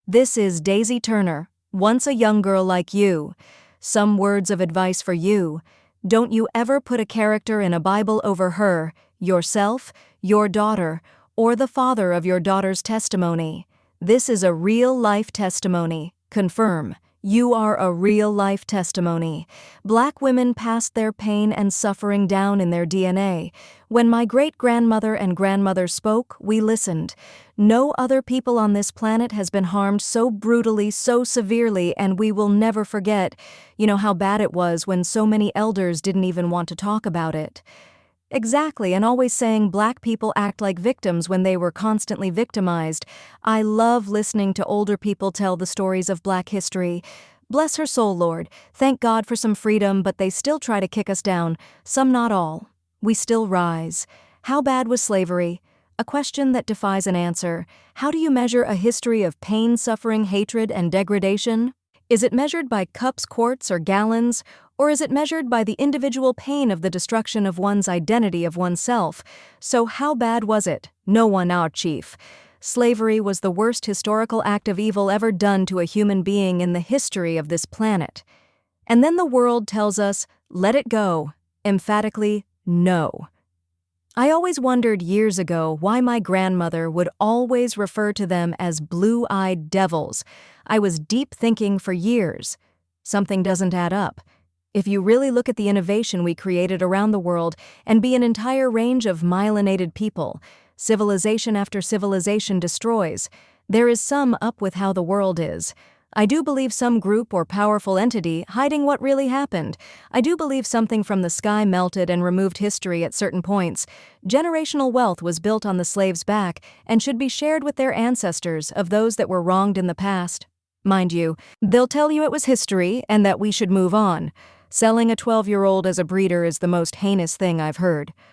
This is Daisy Turner, once a young girl like you. Some words of advice for you. Don't you ever put a character in a Bible over her, yourself, your daughter, or the father of your daughter's testimony. This is a real-life testimony. Confirm. You are a real-life testimony. Black women passed their pain and suffering down in their DNA. When my great-grandmother and grandmother spoke, we listened. No other people on this planet has been harmed so brutally, so severely, and we will never forget. You know how bad it was when so many elders didn't even want to talk about it. Exactly, and always saying black people act like victims when they were constantly victimized. I love listening to older people tell the stories of black history. Bless her soul, Lord. Thank God for some freedom, but they still try to kick us down. Some, not all. We still rise. How bad was slavery? A question that defies an answer. How do you measure a history of pain, suffering, hatred, and degradation? Is it measured by cups, quarts, or gallons? Or is it measured by the individual pain of the destruction of one's identity of oneself? So how bad was it? No one, our chief. Slavery was the worst historical act of evil ever done to a human being in the history of this planet. And then the world tells us, let it go. Emphatically, no. I always wondered years ago why my grandmother would always refer to them as blue-eyed devils. I was deep thinking for years. Something doesn't add up. If you really look at the innovation we created around the world and be an entire range of myelinated people, civilization after civilization destroys. There is some up with how the world is. I do believe some group or powerful entity hiding what really happened. I do believe something from the sky melted and removed history at certain points. Generational wealth was built on the slaves' back and should be shared with their ancestors of those that were wronged in the past. Mind you, they'll tell you it was history and that we should move on. Selling a 12-year-old as a breeder is the most heinous thing I've heard.